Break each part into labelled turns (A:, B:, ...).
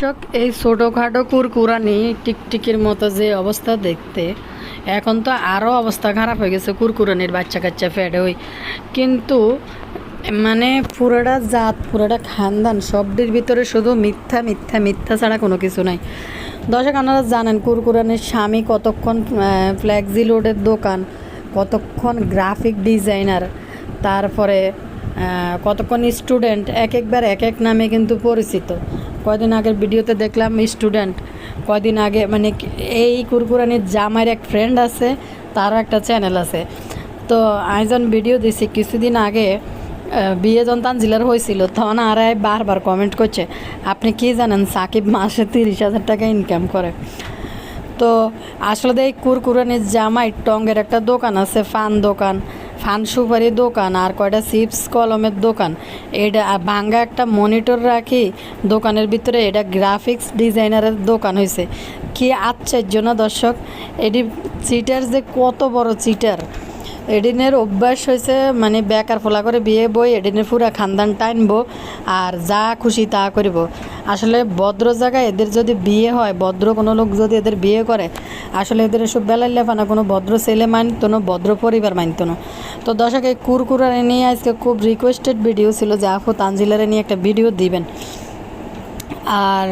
A: দর্শক, এই ছোটোখাটো কুরকুরানি টিকটিকির মতো যে অবস্থা দেখতে, এখন তো আরও অবস্থা খারাপ হয়ে গেছে কুরকুরানির বাচ্চা কাচ্চা ফেটে হই। কিন্তু মানে পুরোটা জাত, পুরোটা খানদান, সবটির ভিতরে শুধু মিথ্যা মিথ্যা মিথ্যা ছাড়া কোনো কিছু নাই। দর্শক, আপনারা জানেন কুরকুরানির স্বামী কতক্ষণ ফ্ল্যাক্সি লোডের দোকান, কতক্ষণ গ্রাফিক ডিজাইনার, তারপরে কতক্ষণ স্টুডেন্ট, একবার এক এক নামে কিন্তু পরিচিত। কয়দিন আগের ভিডিওতে দেখলাম স্টুডেন্ট, কয়দিন আগে মানে এই কুরকুরানির জামাইয়ের এক ফ্রেন্ড আছে, তারও একটা চ্যানেল আছে। তো আয়োজন ভিডিও দিছি কিছুদিন আগে, বিয়ে যখন তানজিলার হয়েছিল তখন আর বারবার কমেন্ট করছে, আপনি কি জানেন সাকিব মাসে 30,000 টাকা ইনকাম করে। তো আসলে এই কুরকুরানির জামাই টঙ্গের একটা দোকান আছে, ফান দোকান, ফান সুপারি দোকান, আর কয়টা চিপস কলমের দোকান। এটা ভাঙ্গা একটা মনিটর রাখি দোকানের ভিতরে, এটা গ্রাফিক্স ডিজাইনারের দোকান হয়েছে। কি আশ্চর্য না দর্শক, এটি চিটার যে কত বড় চিটার। এডিনের অভ্যাস হয়েছে মানে বেকার ফোলা করে বিয়ে বই, এডিনের পুরা খানদান টানবো আর যা খুশি তা করব। আসলে ভদ্র জায়গায় এদের যদি বিয়ে হয়, ভদ্র কোনো লোক যদি এদের বিয়ে করে, আসলে এদের এসব বেলায় লেফানা কোনো ভদ্র ছেলে মানত না, ভদ্র পরিবার মানত না। তো দর্শক, এই কুরকুরানি নিয়ে আজকে খুব রিকোয়েস্টেড ভিডিও ছিল যে আপু তানজিলারে নিয়ে একটা ভিডিও দিবেন। আর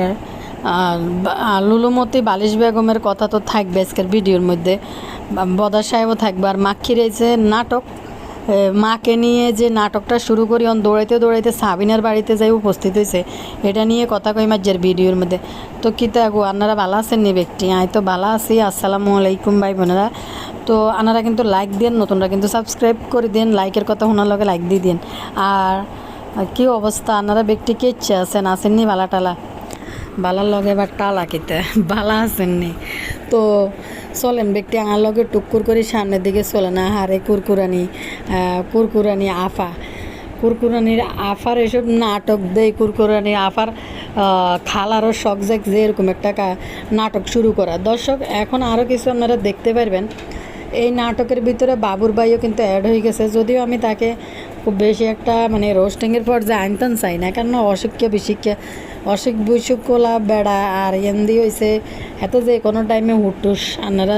A: লুলুমতি বালিশ বেগমের কথা তো থাকবে আজকের ভিডিওর মধ্যে, বদার সাহেবও থাকবে। আর মাক্ষী রয়েছে নাটক, মাকে নিয়ে যে নাটকটা শুরু করি দৌড়াইতে দৌড়াইতে সাবিনার বাড়িতে যাই উপস্থিত হয়েছে, এটা নিয়ে কথা কই মাঝের ভিডিওর মধ্যে। তো কিতা গো, আপনারা ভালো আছেন নি ব্যক্তি? আমি তো ভালো আছি। আসসালামু আলাইকুম ভাই বোনেরা। তো আপনারা কিন্তু লাইক দেন, নতুনরা কিন্তু সাবস্ক্রাইব করে দেন, লাইকের কথা শোনার লগে লাইক দিয়ে দিন। আর কী অবস্থা, আপনারা ব্যক্তি কে ইচ্ছে আছেন, আসেননি বালা টালা? বালার লগে এবার টালা কিতে বালা আসেননি? তো চলেন ব্যক্তি আমার লগে টুকুর করে সামনের দিকে চলে না। হারে কুরকুরানি আফা, কুরকুরানির আফার এসব নাটক দেয়। কুরকুরানির আফার খালারও শখ যে এরকম একটা নাটক শুরু করা। দর্শক, এখন আরও কিছু আপনারা দেখতে পারবেন। এই নাটকের ভিতরে বাবুর ভাইও কিন্তু অ্যাড হয়ে গেছে, যদিও আমি তাকে খুব বেশি একটা মানে রোস্টিংয়ের পর যে আনতেন চাই না, কারণ অশিক্ষা বিশিক্ষা, অশিক বিশুকলা বেড়া আর এন্দি হয়েছে এত যে কোনো টাইমে হুটুস আপনারা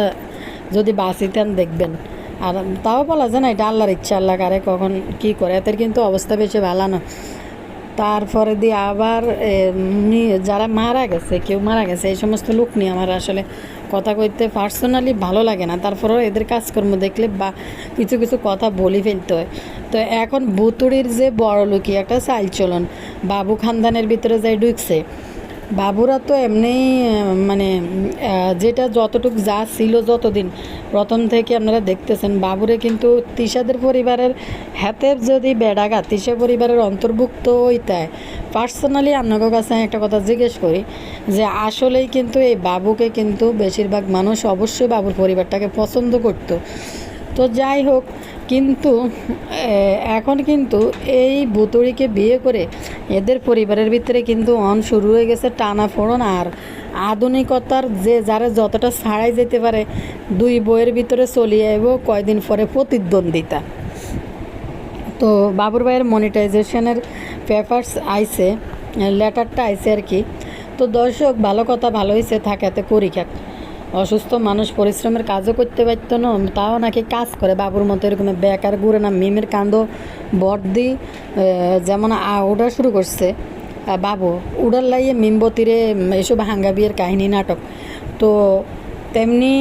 A: যদি বাঁচিতেন দেখবেন। আর তাও বলা যায় না, এটা আল্লাহর ইচ্ছা, আল্লাহ কারে কখন কী করে, এদের কিন্তু অবস্থা বেশি ভালো না। তারপরে দিয়ে আবার যারা মারা গেছে, কেউ মারা গেছে, এই সমস্ত লোক নিয়ে আমার আসলে কথা কইতে পার্সোনালি ভালো লাগে না। তারপরেও এদের কাজকর্ম দেখলে বা কিছু কিছু কথা বলি ফেলতে হয়। তো এখন ভুতুড়ির যে বড় লোকই একটা চালচলন বাবু খানদানের ভিতরে যাই ঢুকছে। বাবুরা তো এমনি মানে যেটা যতটুকু যা ছিল যতদিন প্রথম থেকে আপনারা দেখতেছেন, বাবুরে কিন্তু তিশাদের পরিবারের হাতে যদি বেড়াগা তিশা পরিবারের অন্তর্ভুক্ত হইতে, পার্সোনালি আপনাদের কাছে একটা কথা জিজ্ঞেস করি যে আসলেই কিন্তু এই বাবুকে কিন্তু বেশিরভাগ মানুষ অবশ্যই বাবুর পরিবারটাকে পছন্দ করত। তো যাই হোক, কিন্তু এখন কিন্তু এই ভুতুড়িকে বিয়ে করে এদের পরিবারের ভিতরে কিন্তু শুরু হয়ে গেছে টানাফোড়ন আর আধুনিকতার যে যারা যতটা ছাড়াই যেতে পারে দুই বইয়ের ভিতরে চলিয়ে আইব কয়দিন পরে প্রতিদ্বন্দ্বিতা। তো বাবুর ভাইয়ের মনিটাইজেশনের পেপারস আইছে, লেটারটা আইছে আর কি। তো দর্শক, ভালো কথা ভালো হয়েছে, থাকাতে করি খাক। অসুস্থ মানুষ পরিশ্রমের কাজও করতে পারত না, তাও নাকি কাজ করে বাবুর মতো এরকম বেকার ঘুরে না। মিমের কান্দ বর্দি যেমন ওটা শুরু করছে বাবু, উড়ার লাইয়ে মিমবতিরে এসব হাঙ্গা বিয়ের কাহিনী নাটক। তো তেমনি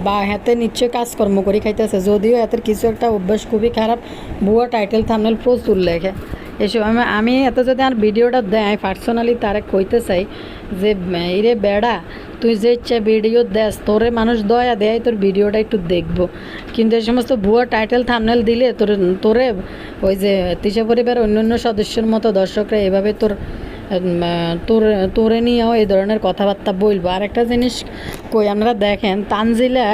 A: বা হাতে নিশ্চয় কাজকর্ম করে খাইতেছে, যদিও এতের কিছু একটা অভ্যাস খুবই খারাপ, ভুয়া টাইটেল থামনেল প্রচুর লেখে এসব। আমি এত যদি আর ভিডিওটা দেয় পার্সোনালি তারে কইতে চাই যে ইরে বেড়া, তুই যে ইচ্ছা ভিডিও দেস, তোরে মানুষ দয়া দেয়, তোর ভিডিওটা একটু দেখবো। কিন্তু এই সমস্ত ভুয়া টাইটেল থামনেল দিলে তোরে ওই যে তিশা পরিবারের অন্য সদস্যের মতো দর্শকরা এভাবে তোরে নিয়েও এই ধরনের কথাবার্তা বলবো। আর একটা জিনিস কই, আপনারা দেখেন তানজিলা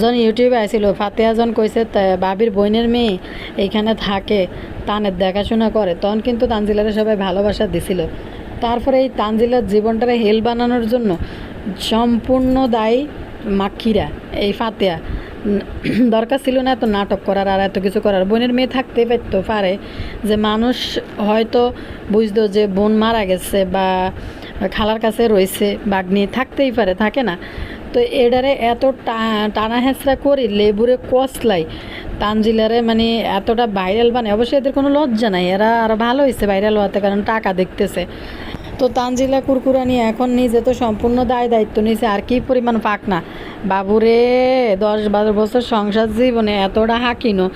A: যখন ইউটিউবে আসছিল, ফাতেহা যখন কইছে বাবির বোনের মেয়ে এইখানে থাকে, তানের দেখাশোনা করে, তখন কিন্তু তানজিলারে সবাই ভালোবাসা দিছিল। তারপরে এই তানজিলার জীবনটারে হেল বানানোর জন্য সম্পূর্ণ দায়ী মাক্ষীরা, এই ফাতেহা। দরকার ছিল না এত নাটক করার আর এত কিছু করার। বোনের মেয়ে থাকতে পারে যে মানুষ হয়তো বুঝতো যে বোন মারা গেছে বা খালার কাছে রয়েছে, বাগনি থাকতেই পারে, থাকে না? তো এডারে এত টানা হেঁচড়া করি লেবুরে কসলাই তানজিলারে মানে এতটা ভাইরাল বানায়। অবশ্যই এদের কোনো লজ্জা নাই, এরা আরও ভালো হয়েছে ভাইরাল হওয়াতে, কারণ টাকা দেখতেছে। তো তানজিলা কুরকুরানি এখন নিজে তো সম্পূর্ণ দায়িত্ব নিয়েছে, আর কি পরিমাণ পাক না বাবুরে। 10-12 বছর সংসার জীবনে এতটা হাঁকিনো,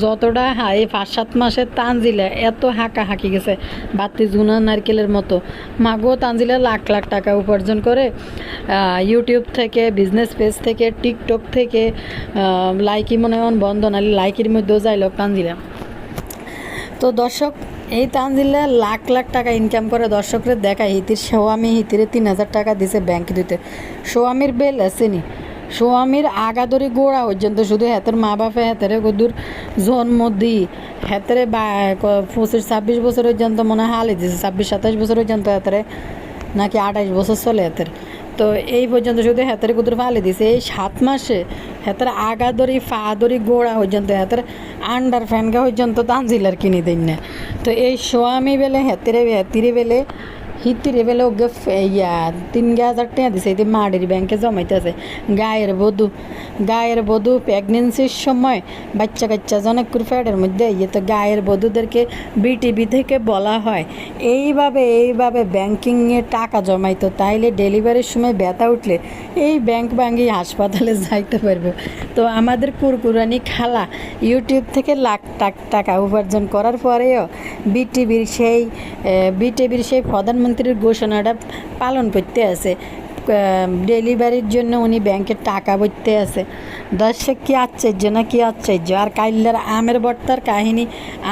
A: যতটা এই 5-7 মাসের তানজিলা এত হাঁকি গেছে বাতি জুনা নারকেলের মতো। মাগো তানজিলা লাখ লাখ টাকা উপার্জন করে ইউটিউব থেকে, বিজনেস পেজ থেকে, টিকটক থেকে, লাইকি মনে হয় বন্ধ, নাহলে লাইকির মধ্যেও যাই লোক তানজিলা। তো দর্শক, এই তানজিলা লাখ লাখ টাকা ইনকাম করে দর্শকরে দেখায়। স্বামী হিতিরে 3,000 টাকা দিছে ব্যাংকে দিতে। স্বামীর বেল আসেনি, স্বামীর আগাদরি গোড়া পর্যন্ত শুধু হাতের মা বাপে হাতেরে গদুর জন্ম দিই হাতেরে 25-26 বছর পর্যন্ত মনে হয় হালে দিছে, 26-27 বছর পর্যন্ত হাতেরে, নাকি 28 বছর চলে হাতের। তো এই পর্যন্ত শুধু হাতের কুতুর ফালে দিছে। এই 7 মাসে হাতের আগাদরি ফাদরি গোড়া পর্যন্ত হাতের আন্ডার ফ্যানগা পর্যন্ত তানজিলার কিনে দেন না। তো এই স্বামী বেলে হাতিরে বেলে হিতিরে বেলে ওকে 3,000 টাকা দিছে, এই মাড়ির ব্যাংকে জমাইতেছে। গায়ের বধূ প্রেগনেন্সির সময় বাচ্চা কাচ্চা জনক ফ্যাটের মধ্যে তো গায়ের বধূদেরকে বিটিভি থেকে বলা হয় এইভাবে ব্যাংকিংয়ে টাকা জমাইতো, তাইলে ডেলিভারির সময় ব্যথা উঠলে এই ব্যাংক ভাঙিয়ে হাসপাতালে যাইতে পারবো। তো আমাদের কুরকুরানি খালা ইউটিউব থেকে লাখ টাকা উপার্জন করার পরেও বিটিভির সেই প্রধানমন্ত্রীর ঘোষণাটা পালন করতে আছে। ডেলিভারির জন্য উনি ব্যাংকের টাকা ভরতে আছে। দর্শক, কি আশ্চর্য না, কি আশ্চর্য। আর কাইল্লার আমের ভর্তার কাহিনী,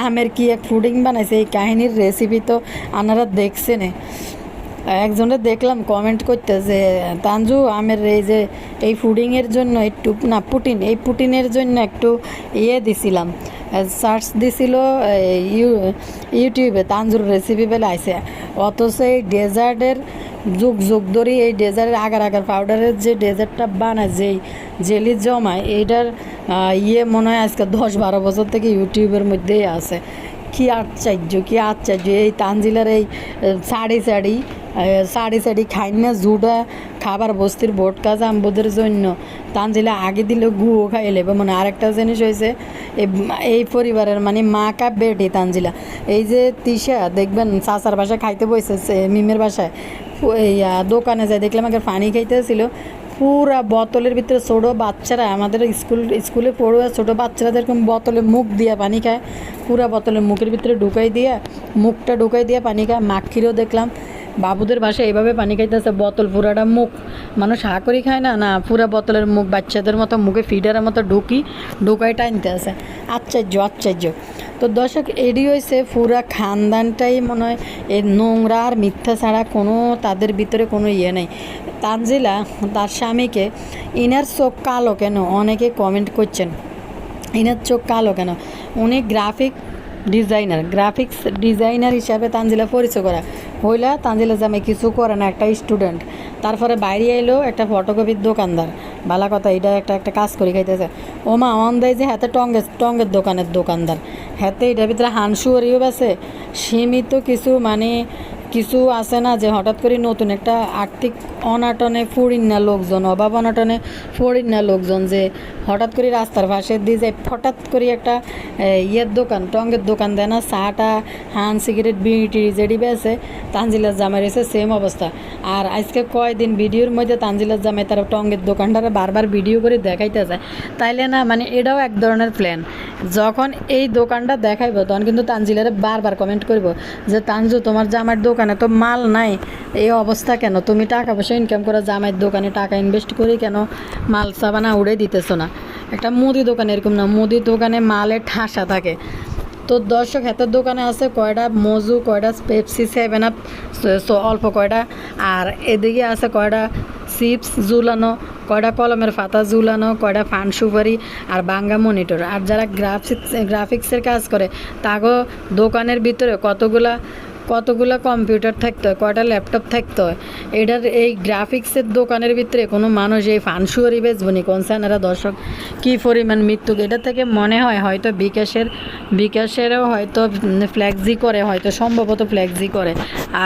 A: আমের কি এক ফুডিং বানাইছে, এই কাহিনীর রেসিপি তো আপনারা দেখছেন। একজনে দেখলাম কমেন্ট করতে যে তানজু আমের এই ফুডিংয়ের জন্য একটু না এই পুটিনের জন্য একটু দিছিলাম, সার্চ দিছিল ইউটিউবে, তানজুর রেসিপি বেলা আইসে। অথচ এই ডেজার্টের যুগ ধরে এই ডেজার্টের আগার পাউডারের যে ডেজার্টটা বানায়, যেই জেলি জমায়, এইটার মনে হয় আজকে 10-12 বছর থেকে ইউটিউবের মধ্যেই আছে। কি আশ্চর্য। এই তানজিলার এই সাড়ি খাই না জুডা খাবার বস্তির বোট কাজ আম্বুদের জন্য তানজিলা আগে দিলে গুও খাই লেবে। মানে আরেকটা জিনিস হয়েছে, এই পরিবারের মানে মা কা বেটি তানজিলা। এই যে তিশা দেখবেন চাচার বাসায় খাইতে বসেছে, মিমের বাসায় দোকানে যায় দেখলাম আগে পানি খাইতেছিল, পুরা বোতলের ভিতরে ছোটো বাচ্চারা, আমাদের স্কুলে পড়ুয়া ছোটো বাচ্চারা যেরকম বোতলে মুখ দিয়ে পানি খায়, পুরা বোতলের মুখের ভিতরে মুখটা ঢুকাই দিয়ে পানি খায়। মাখিরও দেখলাম বাবুদের বাসায় এইভাবে পানি খাইতেছে, বোতল পুরাটা মুখ, মানুষ হা করি খায় না, পুরা বোতলের মুখ বাচ্চাদের মতো মুখে ফিডারের মতো ঢুকাই টানতে আছে। আশ্চর্য। তো দর্শক, এডি হয়েছে পুরা খানদানটাই মনে হয় এই নোংরা আর মিথ্যা ছাড়া কোনো তাদের ভিতরে কোনো নেই। তানজিলা তার স্বামীকে ইনার চোখ কালো কেন, অনেকে কমেন্ট করছেন ইনার চোখ কালো কেন। উনি গ্রাফিক্স ডিজাইনার হিসাবে তানজিলা পরিচয় করা হইলা। তানজিলা জামাই কিছু করে না, একটা স্টুডেন্ট। তারপরে বাইরে এলো একটা ফটোকপির দোকানদার, ভালো কথা, এটা একটা কাজ করে খাইতেছে। ওমা অন দেয় যে হাতে টঙ্গের দোকানদার, হাতে এটার ভিতরে হানসুয়ারিও বেছে। সীমিত কিছু আছে না যে হঠাৎ করে নতুন একটা আর্থিক অনাটনে অভাব অনাটনে ফড়িন্না লোকজন যে হঠাৎ করে রাস্তার পাশে দিয়ে যায়, হঠাৎ করে একটা টঙ্গের দোকান দেয় না, চাটা হান সিগারেট বিড়ি যেটি বেছে। তানজিলার জামাই রয়েছে সেম অবস্থা। আর আজকে কয়দিন ভিডিওর মধ্যে তানজিলার জামাই তারা টঙ্গের দোকানটারে বারবার ভিডিও করে দেখাইতে যায়, তাইলে না মানে এটাও এক ধরনের প্ল্যান। যখন এই দোকানটা দেখাইব তখন কিন্তু তানজিলারে বারবার কমেন্ট করব যে তানজু তোমার জামাইয়ের দোকানে তো মাল নাই, এই অবস্থা কেন? তুমি টাকা পয়সা ইনকাম করো, জামাইয়ের দোকানে টাকা ইনভেস্ট করে কেন মাল সাবানা উড়ে দিতেছো না? একটা মুদি দোকানে এরকম না, মুদি দোকানে মালের ঠাসা থাকে। তো দর্শক, হাতের দোকানে আছে কয়টা মজু, কয়টা পেপসি, 7 আপ অল্প কয়টা, আর এদিকে আছে কয়টা চিপস ঝুলানো, কয়টা কলমের পাতা ঝুলানো, কয়টা ফান সুপারি আর বাঙ্গা মনিটর। আর যারা গ্রাফিক্সের কাজ করে তাগো দোকানের ভিতরে কতগুলা কতগুলো কম্পিউটার থাকতে হয়, কয়টা ল্যাপটপ থাকতে হয়। এটার এই গ্রাফিক্সের দোকানের ভিতরে কোনো মানুষ এই ফানসুয়ারি বেচবো নি কনসার্নেরা দর্শক কী পরিমাণ মৃত্যু। এটা থেকে মনে হয় হয়তো বিকাশেরও হয়তো ফ্ল্যাক্সি করে, হয়তো সম্ভবত ফ্ল্যাক্সি করে।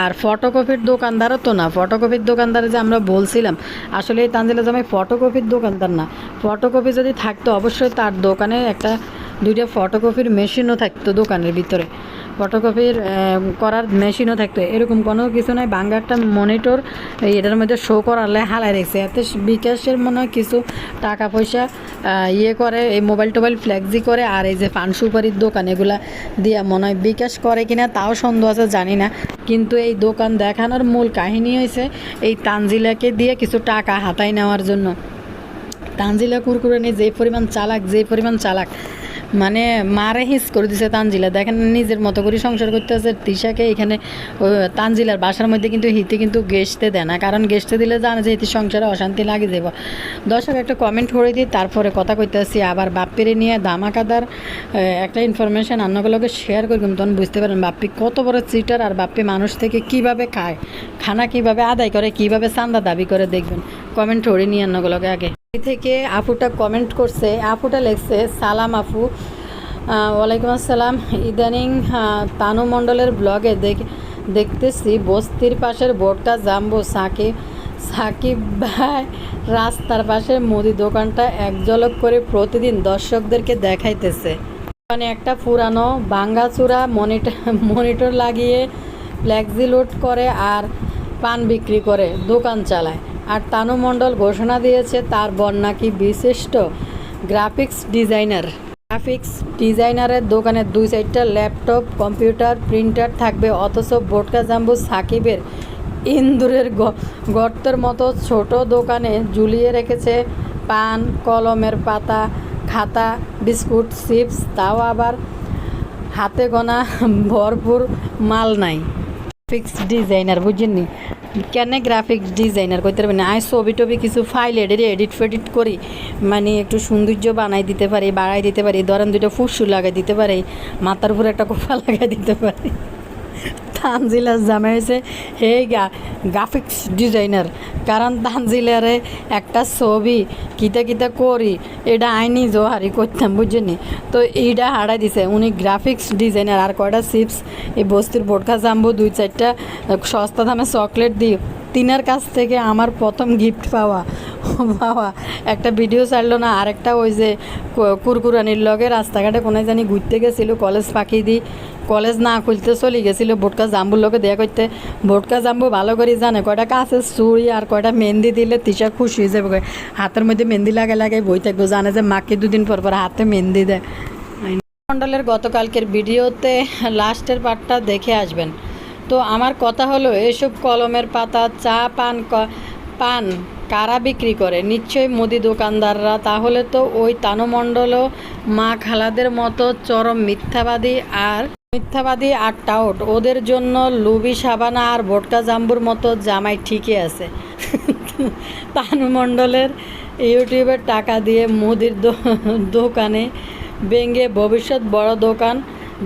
A: আর ফটোকপির দোকানদারও তো না, ফটোকপির দোকানদার যে আমরা বলছিলাম আসলে এই তানজিলা জামাই ফটোকপির দোকানদার না। ফটোকপি যদি থাকতো অবশ্যই তার দোকানে একটা দুইটা ফটোকপির মেশিনও থাকতো দোকানের ভিতরে, ফটোকপির করার মেশিনও থাকতো। এরকম কোনো কিছু নয়, বাংলা একটা মনিটর এটার মধ্যে শো করালে হালাই রেখেছে। এতে বিকাশের মনে হয় কিছু টাকা পয়সা ইয়ে করে, এই মোবাইল টোবাইল ফ্ল্যাক্সি করে। আর এই যে পান সুপারির দোকান এগুলা দিয়া মনে হয় বিকাশ করে কিনা তাও সন্দেহ আছে, জানি না। কিন্তু এই দোকান দেখানোর মূল কাহিনী হয়েছে এই তানজিলাকে দিয়ে কিছু টাকা হাতায় নেওয়ার জন্য। তানজিলা কুরকুরানি যে পরিমাণ চালাক মানে মারে হিস করে দিছে তানজিলা। দেখেন নিজের মতো করে সংসার করতে আছে তিশাকে। এখানে তানজিলার বাসার মধ্যে কিন্তু হিতে কিন্তু গেস্টে দেয় না, কারণ গেস্টে দিলে জানে যে হিতে সংসারে অশান্তি লাগে যাব। দর্শক একটা কমেন্ট করে দিই, তারপরে কথা কইতে আসছি। আবার বাপ্পিরে নিয়ে ধামাকাদার একটা ইনফরমেশান অন্যগুলোকে শেয়ার করি, তখন বুঝতে পারেন বাপ্পি কত বড় চিটার। আর বাপ্পি মানুষ থেকে কিভাবে খায়, খানা কিভাবে আদায় করে, কিভাবে চান্দা দাবি করে, দেখবেন কমেন্ট করে নিয়ে অন্যগুলোকে। আগে থেকে আপুটা কমেন্ট করছে, আপুটা লিখছে সালাম আপু, ওয়ালাইকুম আসসালাম। ইদানিং তানু মণ্ডলের ব্লগে দেখতেছি বস্তির পাশের বোটকা জাম্বো সাকিব ভাই রাস্তার পাশে মুদি দোকানটা এক ঝলক করে প্রতিদিন দর্শকদেরকে দেখাইতেছে। মানে একটা পুরানো ভাঙ্গাচুরা মনিটর লাগিয়ে ফ্ল্যাক্সি লোড করে আর পান বিক্রি করে দোকান চালায়। আর তানু মণ্ডল ঘোষণা দিয়েছে তার বোন নাকি বিশিষ্ট গ্রাফিক্স ডিজাইনারের দোকানে 2-4টা ল্যাপটপ, কম্পিউটার, প্রিন্টার থাকবে। অথচ বোটকা জাম্বু সাকিবের ইন্দুরের গর্তের মতো ছোট দোকানে ঝুলিয়ে রেখেছে পান, কলমের পাতা, খাতা, বিস্কুট, চিপস, তাও আবার হাতে গোনা ভরপুর মাল নাই। গ্রাফিক্স ডিজাইনার বুঝিনি কেন গ্রাফিক্স ডিজাইনার করতে পারবেন। আমি ছবি টবি কিছু ফাইল এডিট ফেডিট করি, মানে একটু সৌন্দর্য বানাই দিতে পারি, বাড়াই দিতে পারি, ধরেন দুটো ফুসু লাগাই দিতে পারি, মাথার উপরে একটা কোফা লাগাই দিতে পারি। তানজিলার জামাই হয়েছে হে গ্রাফিক্স ডিজাইনার, কারণ তানজিলারে একটা ছবি কিতা করি এটা আইনি জোহারি করতাম বুঝছেনি। তো এইটা হারাই দিছে উনি গ্রাফিক্স ডিজাইনার। আর কয়টা চিপস এই বস্তির বোটকা জাম্বু 2-4টা সস্তা দামে চকলেট দিই, তিনার কাছ থেকে আমার প্রথম গিফট পাওয়া একটা ভিডিও ছাড়লো না। আরেকটা ওই যে কুরকুরানির লগে রাস্তাঘাটে কোনায় জানি ঘুরতে গেছিলো, কলেজ পাখি দিই, কলেজ না খুলতে চলে গেছিলো বোটকা জাম্বুর লোকে দেয়া করতে। বোটকা জাম্বু ভালো করে জানে কয়টা কাছের চুড়ি আর কয়টা মেহেন্দি দিলে তিশা খুশি হয়ে যাবে। হাতের মধ্যে মেহেন্দি লাগাই বই থাকবো, জানে যে মাকে 2 দিন পর হাতে মেহেন্দি দেয়। মণ্ডলের গতকালকের ভিডিওতে লাস্টের পার্টটা দেখে আসবেন। তো আমার কথা হলো এসব কলমের পাতা, চা, পান কারা বিক্রি করে? নিশ্চয়ই মুদি দোকানদাররা। তাহলে তো ওই তানু মণ্ডলও মা খালাদের মতো চরম মিথ্যাবাদী আর টাউট। ওদের জন্য লুবি সাবানা আর বোটকা জাম্বুর মতো জামাই ঠিকই আছে। তানু মণ্ডলের ইউটিউবের টাকা দিয়ে মুদির দোকানে ভেঙে ভবিষ্যৎ বড় দোকান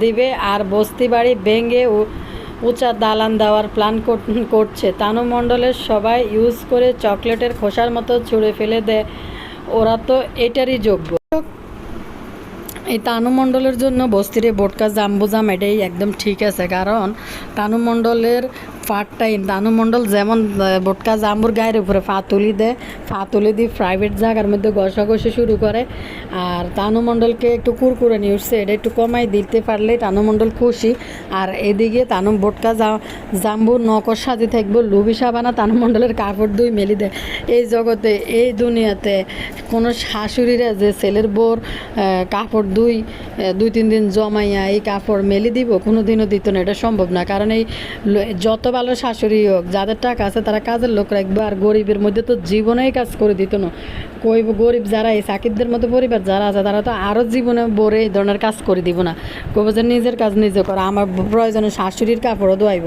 A: দিবে, আর বস্তি বাড়ি ভেঙে উঁচা দালান দেওয়ার প্ল্যান করছে। তানু মণ্ডলের সবাই ইউজ করে চকলেটের খোসার মতো ছুঁড়ে ফেলে দেয়, ওরা তো এটারই যোগ্য। এই তানু মণ্ডলের জন্য বস্তিরে বোটকা জাম্বু জাম এটাই একদম ঠিক আছে, কারণ তানু মণ্ডলের পার্ট টাইম। তানু মণ্ডল যেমন বোটকা জাম্বুর গায়ের উপরে ফা তুলি দিয়ে প্রাইভেট জায়গার মধ্যে ঘষাঘষি শুরু করে। আর তানু মণ্ডলকে একটু কুরকুরানি উঠছে, এটা একটু কমাই দিতে পারলে তানু মণ্ডল খুশি। আর এদিকে তানু বোটকা জাম্বুর নকর সাজি থাকবো লুবি সাবানা তানু মণ্ডলের কাপড় দুই মেলি দেয়। এই জগতে এই দুনিয়াতে কোনো শাশুড়িরা যে ছেলের বোর কাপড় 2-3 দিন জমাইয়া এই কাপড় মেলি দিব, কোনো দিনও দিত না, এটা সম্ভব না। কারণ এই যত ভালো শাশুড়ি হোক, যাদের টাকা আছে তারা কাজের লোক রাখবে, আর গরিবের মধ্যে তো জীবনেই কাজ করে দিত না। গরিব যারা এই সাকিবদের মতো পরিবার যারা আছে তারা তো আরও জীবনে বড় এই ধরনের কাজ করে দিব না, কবে যে নিজের কাজ নিজে করা, আমার প্রয়োজনে শাশুড়ির কাপড়ও ধোয়াইব।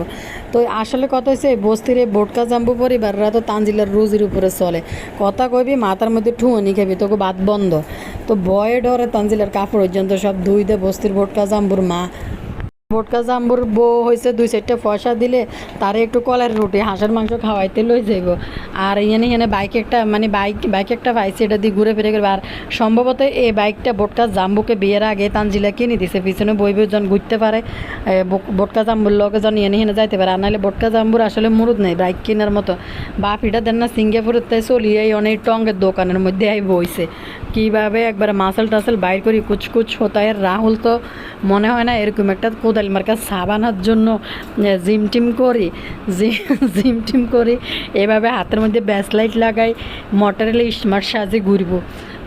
A: তো আসলে কথা হচ্ছে এই বস্তির এই বোটকা জাম্বু পরিবাররা তো তানজিলার রুজির উপরে চলে। কথা কইবি মাথার মধ্যে ঠুঁনি খাবি, তোকে বাদ বন্ধ। তো ভয়ে ডরে তানজিলার কাপড় পর্যন্ত সব ধুই দে বস্তির বোটকা জাম্বুর মা। বোটকা জাম্বুর বউ হয়েছে 2-4টা পয়সা দিলে তারে একটু কলের রুটি হাঁসের মাংস খাওয়াইতে লই যাইব। আর এখানে বাইক একটা মানে বাইক একটা পাইছে, এটা দিয়ে ঘুরে ফিরে করবে। আর সম্ভবত এই বাইকটা বোটকা জাম্বুকে বিয়ের আগে তানজিলা কিনে দিছে, পিছনে বইবে জন ঘুরতে পারে, বোটকা জাম্বুর লগে জন এনে যাইতে পারে। আর নাহলে বোটকা জাম্বুর আসলে মুরুদ নেই বাইক কেনার মতো। বাপ এটা দেন না সিঙ্গাপুরের তাই চলিয়ে অনেক টঙ্গের দোকানের মধ্যে আই বইছে কীভাবে একবারে মাসেল টাসেল বাইর করি কুচকুচ হতায়। রাহুল তো মনে হয় না এরকম একটা কোদাল মার্কা সাবানার জন্য জিম টিম করি এভাবে হাতের মধ্যে ব্যাসলাইট লাগাই মোটরেলে স্মার্ট সাজে ঘুরব।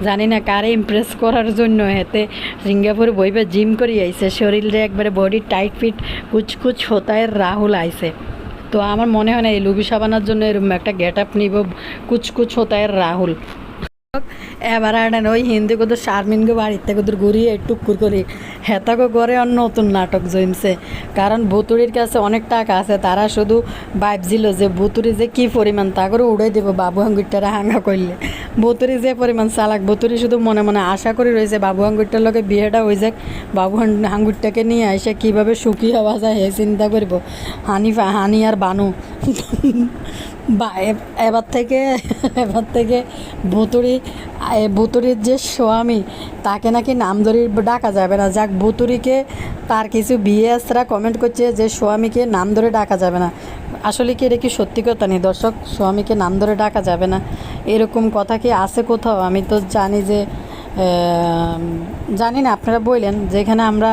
A: জানি না কারে ইমপ্রেস করার জন্য হেতে সিঙ্গাপুরে বইবে জিম করি আইছে, শরীরে একবারে বডি টাইট ফিট কুচকুচ হতায় রাহুল আইছে। তো আমার মনে হয় না এই লুবি সাবানার জন্য এরকম একটা গেট আপ নিব কুচকুচ হতায় রাহুল। এবার ওই হিন্দি কত শারমিনকে বাড়িতে কত ঘুরিয়ে টুকুর করি হেতাকে করে আর নতুন নাটক জমছে। কারণ ভুতুড়ির কাছে অনেক টাকা আছে, তারা শুধু ভাবছিল যে ভুতুড়ি যে কী পরিমাণ তা করে উড়ে দেবো বাবু হাঙ্গুরটারা হাঙ্গা করলে। ভুতুড়ি যে পরিমাণ চালাক, ভুতুড়ি শুধু মনে মনে আশা করে রয়েছে বাবু হাঙ্গুরটার লগে বিয়েটা হয়ে যাক, বাবু হাঙ্গুরটাকে নিয়ে এসে কীভাবে সুখী হওয়া যায় হে চিন্তা করব। হানি আর বানু বা এবার থেকে ভুতুড়ির যে স্বামী তাকে নাকি নাম ধরে ডাকা যাবে না। যাক ভুতুড়িকে তার কিছু বিয়ে আসরা কমেন্ট করছে যে স্বামীকে নাম ধরে ডাকা যাবে না। আসলে কি এটা কি সত্যি কথা নেই দর্শক? স্বামীকে নাম ধরে ডাকা যাবে না এরকম কথা কি আছে কোথাও? আমি তো জানি যে জানি না, আপনারা বললেন যেখানে আমরা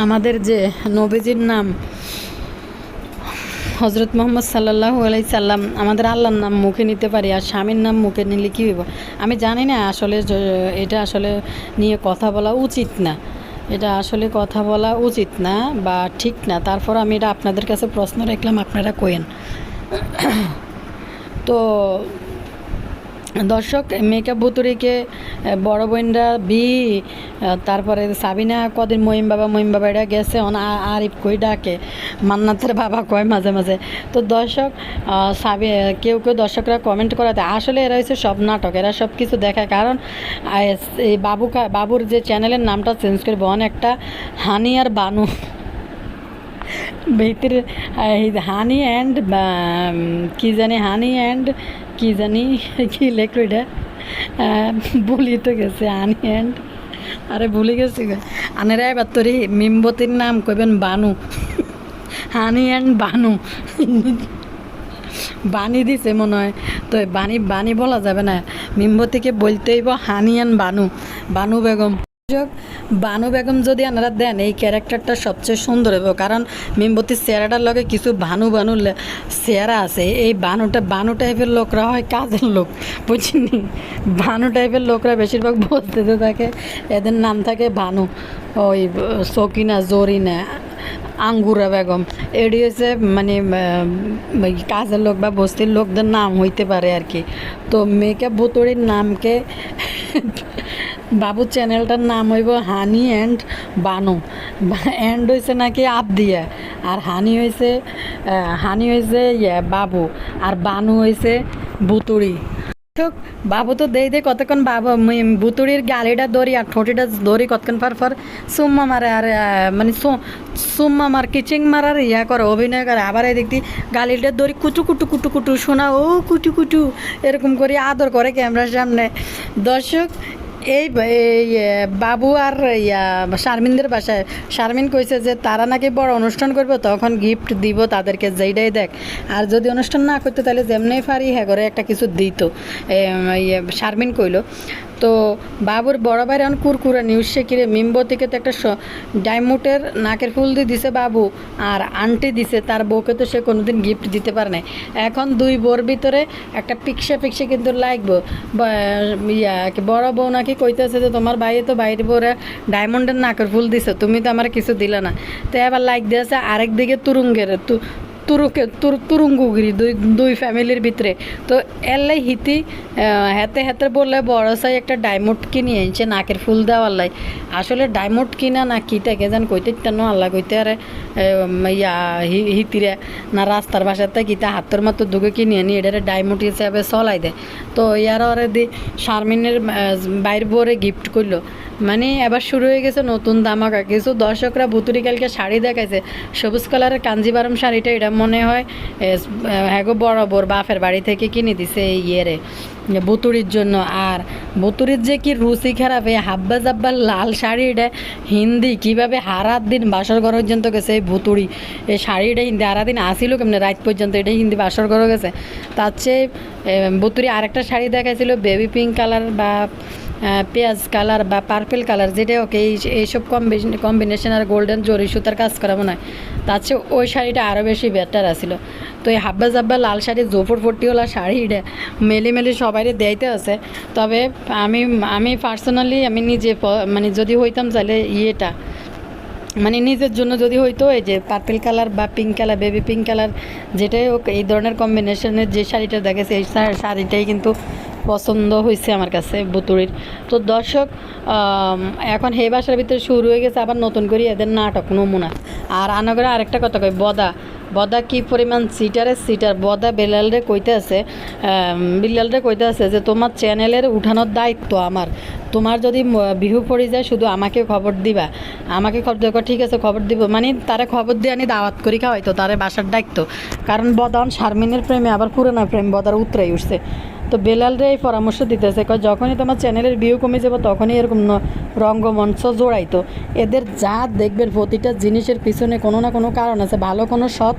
A: আমাদের যে নবীজির নাম হজরত মোহাম্মদ সাল্লাল্লাহু আলাইহি সাল্লাম আমাদের আল্লাহর নাম মুখে নিতে পারি, আর স্বামীর নাম মুখে নিলে কী হইব? আমি জানি না আসলে এটা আসলে নিয়ে কথা বলা উচিত না, এটা আসলে কথা বলা উচিত না বা ঠিক না। তারপর আমি এটা আপনাদের কাছে প্রশ্ন রাখলাম, আপনারা কইেন। তো দর্শক মেকআপ ভুতুরিকে বড় বোনরা তারপরে সাবিনা কদিন মহিম বাবা এটা গেছে আরিফ কই ডাকে, মান্নাতের বাবা কয় মাঝে মাঝে। তো দর্শক কেউ দর্শকরা কমেন্ট করাতে আসলে এরা হচ্ছে সব নাটক, এরা সব কিছু দেখায়। কারণ এই বাবুর যে চ্যানেলের নামটা চেঞ্জ করবে একটা হানি আর বানু ভিতরে হানি অ্যান্ড কি জানি হানি অ্যান্ড কি জানি কি লেখলো এটা ভুলি তো গেছে হানি অ্যান্ড আরে ভুলে গেছি আনেরা এবার তোরই মিমবতির নাম কইবেন বানু হানি অ্যান্ড বানু বানি দিছে মনে হয়। তো বানি বলা যাবে না, মিমবতিকে বলতেই হানি অ্যান্ড বানু বেগম। বানু বেগম যদি আপনারা দেন এই ক্যারেক্টারটা সবচেয়ে সুন্দর হবে, কারণ মিমবতির চেহারাটার লগে কিছু ভানু চেহারা আছে। এই বানু টাইপের লোকরা হয় কাজের লোক, বুঝিনি? ভানু টাইপের লোকরা বেশিরভাগ বলতে থাকে, এদের নাম থাকে ভানু। ওই সকিনা, জরিনা, আঙ্গুরা বেগম এটি হচ্ছে মানে কাজের লোক বা বস্তির লোকদের নাম হইতে পারে আর কি। তো মেকআপ ভুতুড়ির নামকে বাবুর চ্যানেলটার নাম হইব হানি অ্যান্ড বানু। অ্যান্ড হয়েছে নাকি আবদিয়া, আর হানি হয়েছে বাবু, আর বানু হয়েছে ভুতুড়ি। বাবু তো দে কতক্ষণ বাবু ভুতুড়ির গালিটা দৌড়ি আর ঠোঁটিটা দৌড়ি কতক্ষণ পর সুম্মা মারে, আর মানে সুম্মা মার কিচিং মারার করে অভিনয় করে। আবার এই দেখতি গালিটা দৌড়ি কুটু শোনা ও কুটু এরকম করে আদর করে ক্যামেরার সামনে। দর্শক এই বাবু আর শারমিনদের বাসায় শারমিন কইছে যে তারা নাকি বড় অনুষ্ঠান করবে, তখন গিফট দিব তাদেরকে, যেইটাই দেখ। আর যদি অনুষ্ঠান না করতে তাহলে যেমনি পারি হ্যাঁ করে একটা কিছু দিত, শারমিন কইল। তো বাবুর বড় ভাইয়ের এখন কুরকুরা নিউজ কিরে মিমবতিকে তো একটা ডায়মন্ডের নাকের ফুল দিয়ে দিছে বাবু, আর আন্টি দিছে তার বউকে, তো সে কোনোদিন গিফট দিতে পারে নাই। এখন দুই বোর ভিতরে একটা পিকসে কিন্তু লাগবো। বড় বউ নাকি কইতেছে যে তোমার ভাইয়ে তো বাইরে বউরে ডায়মন্ডের নাকের ফুল দিছে, তুমি তো আমার কিছু দিলে না। তো এবার লাইক দিয়েছে আরেক দিকে তুরুঙ্গুগিরি দুই ফ্যামিলির ভিতরে। তো এলাই হেতে বললে বড় সাই একটা ডায়মন্ড কিনে আনছে নাকের ফুল দেওয়ার লাই। আসলে ডায়মন্ড কিনা না কিটা কে জান কইতে না আল্লাহ কইতে আরে হিতিরে না রাস্তার বাসাতে কিতা হাতের মতো দুগে কিনে আনি এটারে ডায়মন্ড হিসাবে চলাই দেয়। তো ইয়ার ওরে দি শারমিনের বাইর বোরে গিফট করলো, মানে এবার শুরু হয়ে গেছে নতুন ধামাকা। কিছু দর্শকরা ভুতুরি কালকে শাড়ি দেখাইছে, সবুজ কালারের কাঞ্জিবারম শাড়িটা, এটা মনে হয় হ্যাঁ গো বরাবর বাপের বাড়ি থেকে কিনে দিছে এই ইয়েরে ভুতুরির জন্য। আর ভুতুরির যে কি রুচি খারাপ, এই হাব্বা জাব্বা লাল শাড়ি, এটা হিন্দি কীভাবে হারাত দিন বাসর ঘর পর্যন্ত গেছে এই ভুতুরি, এই শাড়িটা হিন্দি হারা দিন আসিল কেমনি রাত পর্যন্ত, এটা হিন্দি বাসর ঘর গেছে। তার চেয়ে ভুতুরি আরেকটা শাড়ি দেখাইছিল বেবি পিঙ্ক কালার বা পেঁয়াজ কালার বা পার্পেল কালার, যেটা ওকে এইসব কম্বিনেশন আর গোল্ডেন জরি সুতার কাজ করা মনে হয়, তার চেয়ে ওই শাড়িটা আরও বেশি বেটার আসিল। তো এই হাব্বা জাব্বা লাল শাড়ি জোফর ফটিওয়ালা শাড়িটা মেলি মেলি সবাই দেইতে আছে। তবে আমি আমি পার্সোনালি আমি নিজে মানে যদি হইতাম তাহলে ইয়েটা মানে নিজের জন্য যদি হইতো এই যে পার্পেল কালার বা pink colour, baby pink colour, যেটাই হোক এই ধরনের কম্বিনেশনের যে শাড়িটা দেখেছে এই শাড়িটাই কিন্তু পছন্দ হয়েছে আমার কাছে ভুতুরির। তো দর্শক এখন হে বাসার ভিতরে শুরু হয়ে গেছে আবার নতুন করে এদের নাটক নমুনা। আর আনাগরে আরেকটা কথা কই, বদা কি পরিমাণ সিটার বদা বেলালরে কইতে আছে, বিল্লালরে কইতে আছে যে তোমার চ্যানেলের উঠানোর দায়িত্ব আমার, তোমার যদি বিহু পড়ে যায় শুধু আমাকে খবর দিবা, আমাকে খবর দেবো। ঠিক আছে খবর দিব, মানে তারা খবর দিয়ে আনি দাওয়াত করি খাওয়াইতো, তারা বাসার দায়িত্ব। কারণ বদান শারমিনের প্রেমে আবার পুরোনো প্রেম বদার উতরাই উঠছে। তো বেলালরে এই পরামর্শ দিতেছে, যখনই তোমার চ্যানেলের ভিউ কমে যাবে তখনই এরকম রঙ্গমঞ্চ জোড়াইতো। এদের যা দেখবেন প্রতিটা জিনিসের পিছনে কোনো না কোনো কারণ আছে, ভালো কোনো সৎ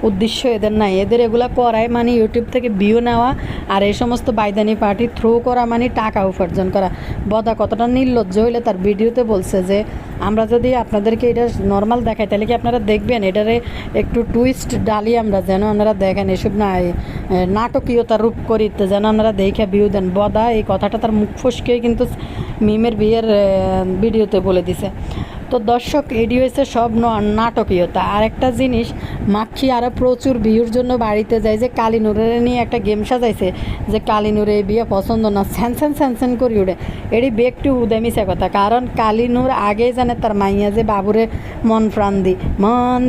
A: উদ্দেশ্য এদের নাই। এদের এগুলা করায় মানে ইউটিউব থেকে ভিউ নেওয়া আর এই সমস্ত বাইদানি পার্টি থ্রু করা মানে টাকা উপার্জন করা। বদা কতটা নির্লজ্জ হইলে তার ভিডিওতে বলছে যে আমরা যদি আপনাদেরকে এটা নর্মাল দেখাই তাহলে কি আপনারা দেখবেন, এটারে একটু টুইস্ট ডালি আমরা যেন আপনারা দেখেন, এসব না নাটকীয়তা রূপ করিতে যেন আপনারা দেখে ভিউ দেন। বদা এই কথাটা তার মুখ ফসকেই কিন্তু মিমের বিয়ের ভিডিওতে বলে দিছে। তো দর্শক এডি হয়েছে সব নাটকীয়তা। আর একটা জিনিস, মাক্ষী আরও প্রচুর বিয়ের জন্য বাড়িতে যায়, যে কালিনুরের নিয়ে একটা গেম সাজাইছে যে কালিনুরে এই বিয়ে পছন্দ না, স্যানসেন করি উঠে। এটি একটু উদামিসা কথা, কারণ কালিনুর আগেই জানে তার মাইয়া যে বাবুরে মন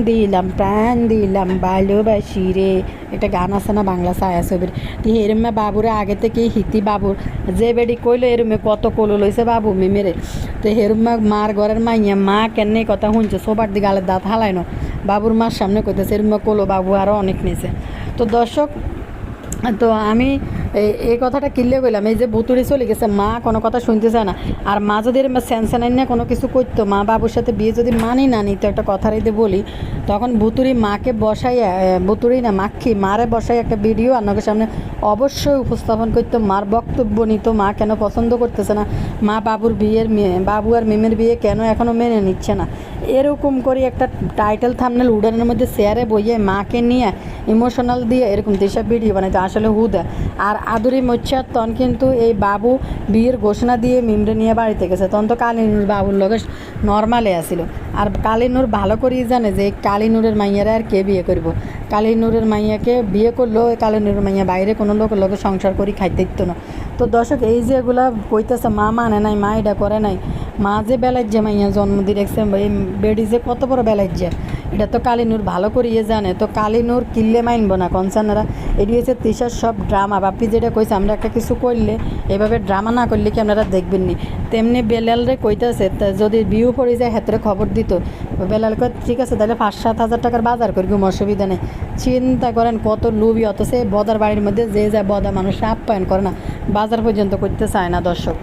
A: দিলাম প্রাণ দিলাম ভালোবাসি রে, একটা গান আছে না বাংলা ছায়া ছবির, তো এরমে বাবুরে আগে থেকেই হিতি বাবুর যে বেডি কইলো এরমে কত কলো লইছে বাবু মিমেরে। তো হেরুমা মার ঘরের মাইয়া মা কেন কথা শুনছে সবার দিকে আলের দাঁত হালায় না, বাবুর মার সামনে কইতেছে এরমা কলো বাবু আরও অনেক নিয়েছে। তো দর্শক তো আমি এই কথাটা কিনলে বললাম, এই যে ভুতুড়ি চলে গেছে, মা কোনো কথা শুনতে চায় না। আর মা যদি স্যানসানাই না কোনো কিছু করতো, মা বাবুর সাথে বিয়ে যদি মানি না নিত, একটা কথার এতে বলি, তখন ভুতুড়ি মাকে বসাইয়া, ভুতুড়ি না মাক্ষী মারে বসাই একটা ভিডিও আপনাদের সামনে অবশ্যই উপস্থাপন করতো, মার বক্তব্য নিত, মা কেন পছন্দ করতেছে না, মা বাবুর বিয়ের বাবু আর মিমের বিয়ে কেন এখনও মেনে নিচ্ছে না, এরকম করে একটা টাইটেল থাম্বনেল উডানের মধ্যে শেয়ারে বইয়ে মাকে নিয়ে ইমোশনাল দিয়ে এরকম যেসব ভিডিও বানাইতো আসলে হুদা। আর আদুরি মোচ্ছার তখন কিন্তু এই বাবু বিয়ের ঘোষণা দিয়ে মিমরে নিয়ে বাড়িতে গেছে, তখন তো কালিনুর বাবুর লগে নর্মালে আসিল। আর কালিনুর ভালো করেই জানে যে কালিনুরের মাইয়ারা আর কে বিয়ে করব, কালিনুরের মাইয়াকে বিয়ে করলেও কালিনুরের মাইয়া বাইরে কোনো লোকের লোকে সংসার করি খাইতে দিত না। তো দর্শক এই যে এগুলা কইতেছে মা মানে নাই, মা এটা করে নাই, মা যে বেলায় যে মাইয়া জন্ম দিয়ে রেখেছে, এই বেডি যে কত বড় বেলায় যে, এটা তো কালিনুর ভালো করিয়ে জানে। তো কালিনুর কিনলে মাইনব না কনসার্নারা, এটি হচ্ছে তৃষার সব ড্রামা। বাপি যেটা কইছে আমরা একটা কিছু করলে এভাবে ড্রামা না করলে কি আপনারা দেখবেন নি, তেমনি বেলালরে কইতেছে যদি বিউ পড়ে যায় হাতের খবর দিত, বেলাল কয় ঠিক আছে তাহলে 5-7 হাজার টাকার বাজার করি, কোনো অসুবিধা নেই। চিন্তা করেন কত লোভী, অথচ বদার বাড়ির মধ্যে যে যায় বদা মানুষ আপ্যায়ন করে না, বাজার পর্যন্ত করতে চায় না দর্শক।